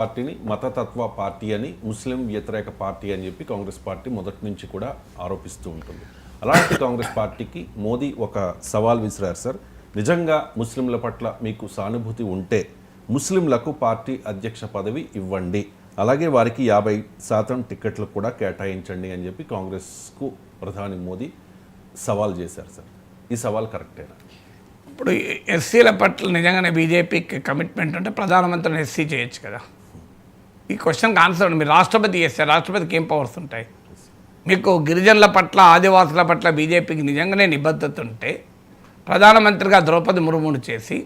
పార్టీని మతతత్వ పార్టీ అని, ముస్లిం వ్యతిరేక పార్టీ అని చెప్పి కాంగ్రెస్ పార్టీ మొదటి నుంచి కూడా ఆరోపిస్తూ ఉంటుంది. అలాంటి కాంగ్రెస్ పార్టీకి మోదీ ఒక సవాల్ విసిరారు సార్. నిజంగా ముస్లింల పట్ల మీకు సానుభూతి ఉంటే ముస్లింలకు పార్టీ అధ్యక్ష పదవి ఇవ్వండి, అలాగే వారికి 50% టికెట్లు కూడా కేటాయించండి అని చెప్పి కాంగ్రెస్కు ప్రధాని మోదీ సవాల్ చేశారు సార్. ఈ సవాల్ కరెక్టేనా? ఇప్పుడు ఎస్సీల పట్ల నిజంగానే బీజేపీకి కమిట్మెంట్ ఉంటే ప్రధానమంత్రిని ఎస్సీ చేయొచ్చు కదా. ఈ క్వశ్చన్కి ఆన్సర్ మీరు రాష్ట్రపతి చేస్తే రాష్ట్రపతికి ఏం పవర్స్ ఉంటాయి? మీకు గిరిజనుల పట్ల ఆదివాసుల పట్ల బీజేపీకి నిజంగానే నిబద్ధత ఉంటే ప్రధానమంత్రిగా ద్రౌపది ముర్మును చేసి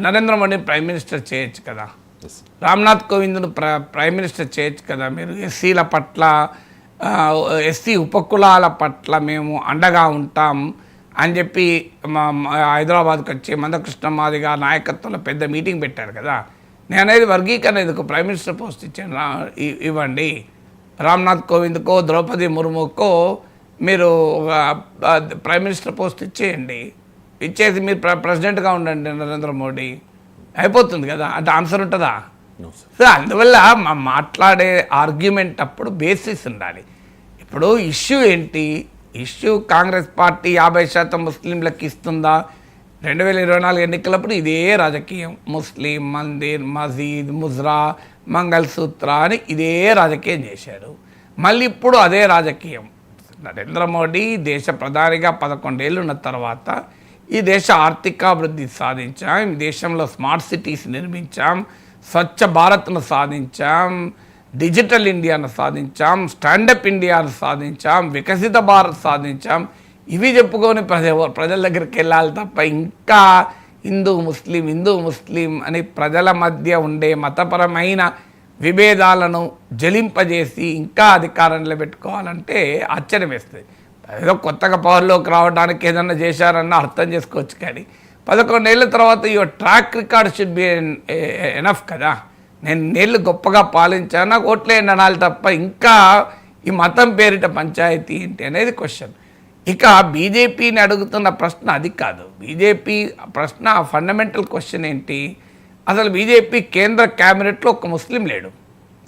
నరేంద్ర మోడీని ప్రైమ్ మినిస్టర్ చేయొచ్చు కదా. రామ్నాథ్ కోవింద్ను ప్రైమ్ మినిస్టర్ చేయొచ్చు కదా. మీరు ఎస్సీల పట్ల ఎస్సీ ఉపకులాల పట్ల మేము అండగా ఉంటాం అని చెప్పి హైదరాబాద్కి వచ్చి మందకృష్ణ మాదిగ నాయకత్వంలో పెద్ద మీటింగ్ పెట్టారు కదా. నేను అనేది వర్గీకరణ ఎందుకు ప్రైమ్ మినిస్టర్ పోస్ట్ ఇచ్చాను ఇవ్వండి. రామ్నాథ్ కోవింద్కో ద్రౌపది ముర్ముకో మీరు ప్రైమ్ మినిస్టర్ పోస్ట్ ఇచ్చేయండి. ఇచ్చేసి మీరు ప్రెసిడెంట్గా ఉండండి నరేంద్ర మోడీ, అయిపోతుంది కదా. అంటే ఆన్సర్ ఉంటుందా? సో అందువల్ల మాట్లాడే ఆర్గ్యుమెంట్ అప్పుడు బేసిస్ ఉండాలి. ఇప్పుడు ఇష్యూ ఏంటి? ఇష్యూ కాంగ్రెస్ పార్టీ 50% ముస్లింలకు ఇస్తుందా? 2024 ఎన్నికలప్పుడు ఇదే రాజకీయం. ముస్లిం మందిర్, మసీద్, ముజ్రా, మంగళసూత్ర అని ఇదే రాజకీయం చేశారు. మళ్ళీ ఇప్పుడు అదే రాజకీయం. నరేంద్ర మోడీ దేశ ప్రధానిగా 11 ఏళ్ళు ఉన్న తర్వాత ఈ దేశ ఆర్థికాభివృద్ధి సాధించాం, ఈ దేశంలో స్మార్ట్ సిటీస్ నిర్మించాం, స్వచ్ఛ భారత్ను సాధించాం, డిజిటల్ ఇండియాను సాధించాం, స్టాండప్ ఇండియాను సాధించాం, వికసిత భారత్ సాధించాం. ఇవి చెప్పుకొని ప్రజల దగ్గరికి వెళ్ళాలి తప్ప ఇంకా హిందూ ముస్లిం అని ప్రజల మధ్య ఉండే మతపరమైన విభేదాలను జలింపజేసి ఇంకా అధికారంలో పెట్టుకోవాలంటే ఆశ్చర్యం వేస్తుంది. ఏదో కొత్తగా పవర్లోకి రావడానికి ఏదన్నా చేశారన్న అర్థం చేసుకోవచ్చు, కానీ 11 ఏళ్ళ తర్వాత your track record should be enough కదా. నేను నేళ్ళు గొప్పగా పాలించాను, నాకు ఓట్లేయండి అనాలి తప్ప ఇంకా ఈ మతం పేరిట పంచాయతీ ఏంటి అనేది క్వశ్చన్. ఇక బీజేపీని అడుగుతున్న ప్రశ్న అది కాదు. బీజేపీ ప్రశ్న ఫండమెంటల్ క్వశ్చన్ ఏంటి? అసలు బీజేపీ కేంద్ర క్యాబినెట్లో ఒక ముస్లిం లేడు.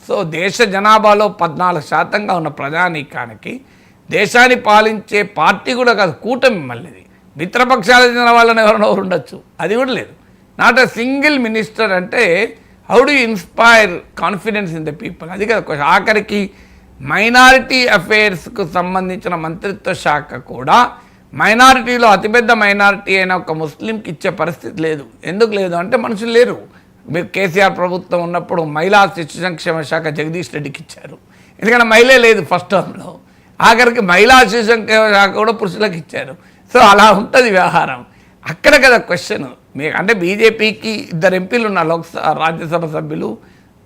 సో దేశ జనాభాలో 14% ఉన్న ప్రజానీకానికి దేశాన్ని పాలించే పార్టీ కూడా కాదు, కూటమి. మళ్ళీ మిత్రపక్షాలకు చెందిన వాళ్ళని ఎవరైనా ఉండొచ్చు, అది కూడా లేదు. Not a single minister. అంటే how do inspire confidence in the people? అది కదా. ఆఖరికి మైనారిటీ అఫైర్స్కు సంబంధించిన మంత్రిత్వ శాఖ కూడా మైనారిటీలో అతిపెద్ద మైనారిటీ అయిన ఒక ముస్లింకి ఇచ్చే పరిస్థితి లేదు. ఎందుకు లేదు అంటే మనుషులు లేరు. మీరు కేసీఆర్ ప్రభుత్వం ఉన్నప్పుడు మహిళా శిశు సంక్షేమ శాఖ జగదీష్ రెడ్డికి ఇచ్చారు, ఎందుకంటే మహిళే లేదు ఫస్ట్ టర్మ్లో. ఆఖరికి మహిళా శిశు సంక్షేమ శాఖ కూడా పురుషులకు ఇచ్చారు. సో అలా ఉంటుంది వ్యవహారం. అక్కడ కదా క్వశ్చన్. అంటే బీజేపీకి 2 ఎంపీలు ఉన్నారు, రాజ్యసభ సభ్యులు.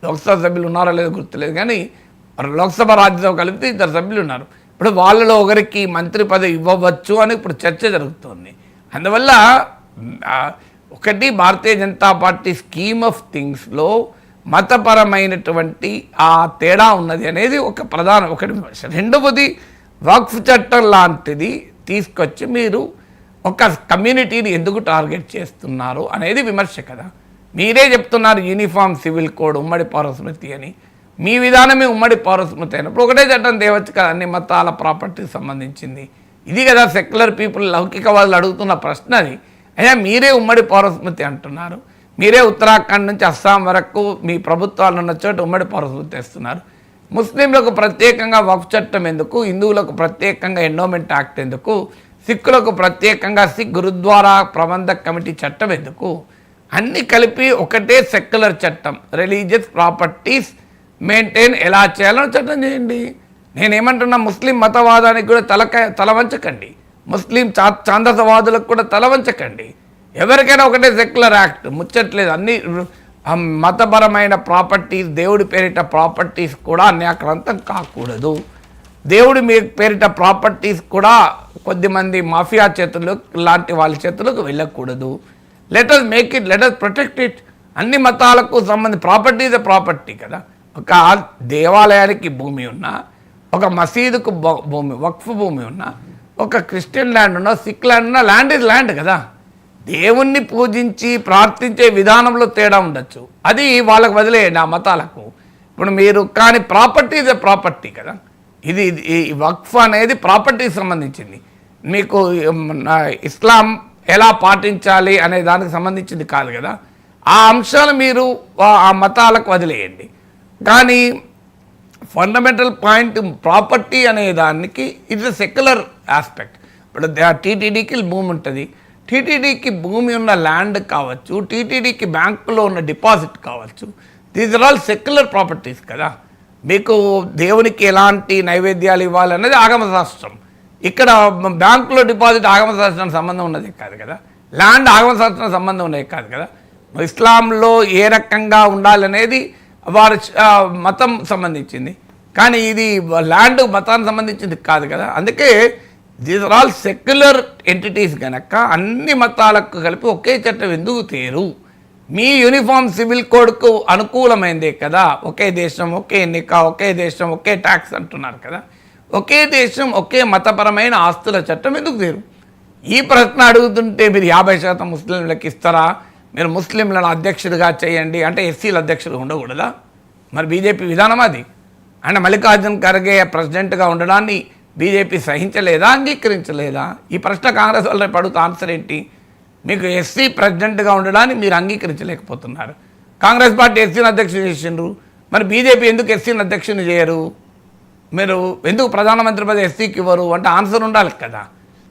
లోక్సభ సభ్యులు ఉన్నారో లేదో గుర్తులేదు, కానీ లోక్సభ రాజ్యసభ కలిపితే 2 సభ్యులు ఉన్నారు. ఇప్పుడు వాళ్ళలో ఒకరికి మంత్రి పదవి ఇవ్వవచ్చు అని ఇప్పుడు చర్చ జరుగుతుంది. అందువల్ల ఒకటి Bharatiya Janata party scheme of థింగ్స్లో మతపరమైనటువంటి ఆ తేడా ఉన్నది అనేది ఒకటి విమర్శ. రెండవది వక్ఫ్ చట్టం లాంటిది తీసుకొచ్చి మీరు ఒక కమ్యూనిటీని ఎందుకు టార్గెట్ చేస్తున్నారు అనేది విమర్శ కదా. మీరే చెప్తున్నారు యూనిఫామ్ సివిల్ కోడ్, ఉమ్మడి పౌరస్మృతి అని. మీ విధానమే ఉమ్మడి పౌరస్మృతి అయినప్పుడు ఒకటే చట్టం తేవచ్చు కదా, అన్ని మతాల ప్రాపర్టీకి సంబంధించింది. ఇది కదా సెక్యులర్ పీపుల్, లౌకికవాదులు అడుగుతున్న ప్రశ్న అది. అయ్యా మీరే ఉమ్మడి పౌరస్మృతి అంటున్నారు, మీరే ఉత్తరాఖండ్ నుంచి అస్సాం వరకు మీ ప్రభుత్వాలు ఉన్న చోట ఉమ్మడి పౌరస్మృతి తెస్తున్నారు. ముస్లింలకు ప్రత్యేకంగా వక్ఫ్ చట్టం ఎందుకు? హిందువులకు ప్రత్యేకంగా ఎండోమెంట్ యాక్ట్ ఎందుకు? సిక్కులకు ప్రత్యేకంగా సిక్ గురుద్వారా ప్రబంధక్ కమిటీ చట్టం ఎందుకు? అన్నీ కలిపి ఒకటే సెక్యులర్ చట్టం, రిలీజియస్ ప్రాపర్టీస్ మెయింటైన్ ఎలా చేయాలని చట్టం చేయండి. నేనేమంటున్నా, ముస్లిం మతవాదానికి కూడా తల వంచకండి, ముస్లిం ఛాందసవాదులకు కూడా తల వంచకండి. ఎవరికైనా ఒకటే సెక్యులర్ యాక్ట్, ముచ్చట్లేదు. అన్ని మతపరమైన ప్రాపర్టీస్, దేవుడి పేరిట ప్రాపర్టీస్ కూడా అన్యాక్రాంతం కాకూడదు. దేవుడి మీ పేరిట ప్రాపర్టీస్ కూడా కొద్దిమంది మాఫియా చేతులు లాంటి వాళ్ళ చేతులకు వెళ్ళకూడదు. Let us make it, let us protect it. అన్ని మతాలకు సంబంధించి ప్రాపర్టీ ఇస్ ప్రాపర్టీ కదా. ఒక దేవాలయానికి భూమి ఉన్నా, ఒక మసీదుకు భూమి, వక్ఫ్ భూమి ఉన్నా, ఒక క్రిస్టియన్ ల్యాండ్ ఉన్నా, సిక్ ల్యాండ్ ఉన్నా, ల్యాండ్ ఇస్ ల్యాండ్ కదా. దేవుణ్ణి పూజించి ప్రార్థించే విధానంలో తేడా ఉండొచ్చు, అది వాళ్ళకు వదిలేయండి ఆ మతాలకు. ఇప్పుడు మీరు కానీ ప్రాపర్టీ ఇస్ ప్రాపర్టీ కదా, ఇది ఈ వక్ఫ్ అనేది ప్రాపర్టీకి సంబంధించింది. మీకు ఇస్లాం ఎలా పాటించాలి అనే దానికి సంబంధించింది కాదు కదా, ఆ అంశాలు మీరు ఆ మతాలకు వదిలేయండి. కానీ ఫండమెంటల్ పాయింట్ ప్రాపర్టీ అనే దానికి ఇట్స్ సెక్యులర్ ఆస్పెక్ట్. ఇప్పుడు టీటీడీకి భూమి ఉంటుంది, టీటీడీకి భూమి ఉన్న ల్యాండ్ కావచ్చు, టీటీడీకి బ్యాంకులో ఉన్న డిపాజిట్ కావచ్చు, these are all secular properties కదా. మీకు దేవునికి ఎలాంటి నైవేద్యాలు ఇవ్వాలన్నది ఆగమశాస్త్రం. ఇక్కడ బ్యాంకులో డిపాజిట్ ఆగమశాస్త్రానికి సంబంధం ఉన్నది కాదు కదా, ల్యాండ్ ఆగమశాస్త్రానికి సంబంధం ఉన్నది కాదు కదా. ఇస్లాంలో ఏ రకంగా ఉండాలనేది వారి మతం సంబంధించింది, కానీ ఇది ల్యాండ్ మతానికి సంబంధించింది కాదు కదా. అందుకే these are all secular entities కనుక అన్ని మతాలకు కలిపి ఒకే చట్టం ఎందుకు తేరు? మీ యూనిఫామ్ సివిల్ కోడ్కు అనుకూలమైందే కదా. ఒకే దేశం ఒకే ఎన్నిక, ఒకే దేశం ఒకే ట్యాక్స్ అంటున్నారు కదా. ఒకే దేశం ఒకే మతపరమైన ఆస్తుల చట్టం ఎందుకు తేరు? ఈ ప్రశ్న అడుగుతుంటే మీరు 50% ముస్లింలకు ఇస్తారా? మీరు ముస్లింలను అధ్యక్షుడిగా చేయండి అంటే ఎస్సీల అధ్యక్షుడు ఉండకూడదా? మరి బీజేపీ విధానం అది. అంటే మల్లికార్జున్ ఖర్గే ప్రెసిడెంట్గా ఉండడాన్ని బీజేపీ సహించలేదా, అంగీకరించలేదా? ఈ ప్రశ్న కాంగ్రెస్ వాళ్ళు రేపు అడుగుతా ఆన్సర్ ఏంటి? మీకు ఎస్సీ ప్రెసిడెంట్గా ఉండడాన్ని మీరు అంగీకరించలేకపోతున్నారు. కాంగ్రెస్ పార్టీ ఎస్సీని అధ్యక్షుడు చేసిండ్రు, మరి బీజేపీ ఎందుకు ఎస్సీని అధ్యక్షుని చేయరు? మీరు ఎందుకు ప్రధానమంత్రి పదవి ఎస్సీకి ఇవ్వరు అంటే ఆన్సర్ ఉండాలి కదా.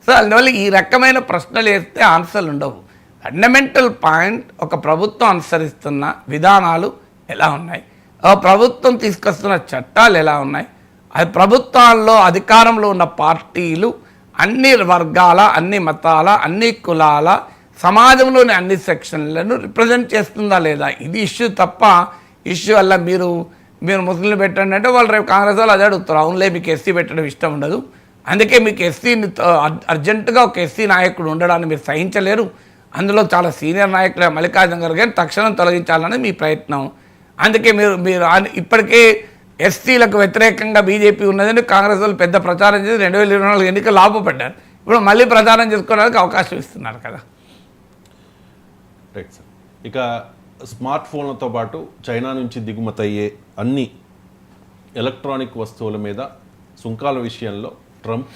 సో అందువల్ల ఈ రకమైన ప్రశ్నలు వేస్తే ఆన్సర్లు ఉండవు. ఫండమెంటల్ పాయింట్, ఒక ప్రభుత్వం అనుసరిస్తున్న విధానాలు ఎలా ఉన్నాయి, ఆ ప్రభుత్వం తీసుకొస్తున్న చట్టాలు ఎలా ఉన్నాయి, అది ప్రభుత్వాల్లో అధికారంలో ఉన్న పార్టీలు అన్ని వర్గాల, అన్ని మతాల, అన్ని కులాల, సమాజంలోని అన్ని సెక్షన్లను రిప్రజెంట్ చేస్తుందా లేదా, ఇది ఇష్యూ తప్ప ఇష్యూ వల్ల మీరు ముస్లింలు పెట్టండి అంటే వాళ్ళు రేపు కాంగ్రెస్ వాళ్ళు అదే అడుగుతారు. అవునులే మీకు ఎస్సీ పెట్టడం ఇష్టం ఉండదు, అందుకే మీకు ఎస్సీని అర్జెంటుగా ఒక ఎస్సీ నాయకుడు ఉండడాన్ని మీరు సహించలేరు, అందులో చాలా సీనియర్ నాయకులు మల్లికార్జున ఖర్గే తక్షణం తొలగించాలని మీ ప్రయత్నం. అందుకే మీరు ఇప్పటికే ఎస్సీలకు వ్యతిరేకంగా బీజేపీ ఉన్నదని కాంగ్రెస్ వాళ్ళు పెద్ద ప్రచారం చేసి 2024 ఎన్నికలు లాభపడ్డారు. ఇప్పుడు మళ్ళీ ప్రచారం చేసుకోవడానికి అవకాశం ఇస్తున్నారు కదా. Right sir. ఇక స్మార్ట్ ఫోన్లతో పాటు చైనా నుంచి దిగుమతి అయ్యే అన్ని ఎలక్ట్రానిక్ వస్తువుల మీద సుంకాల విషయంలో ట్రంప్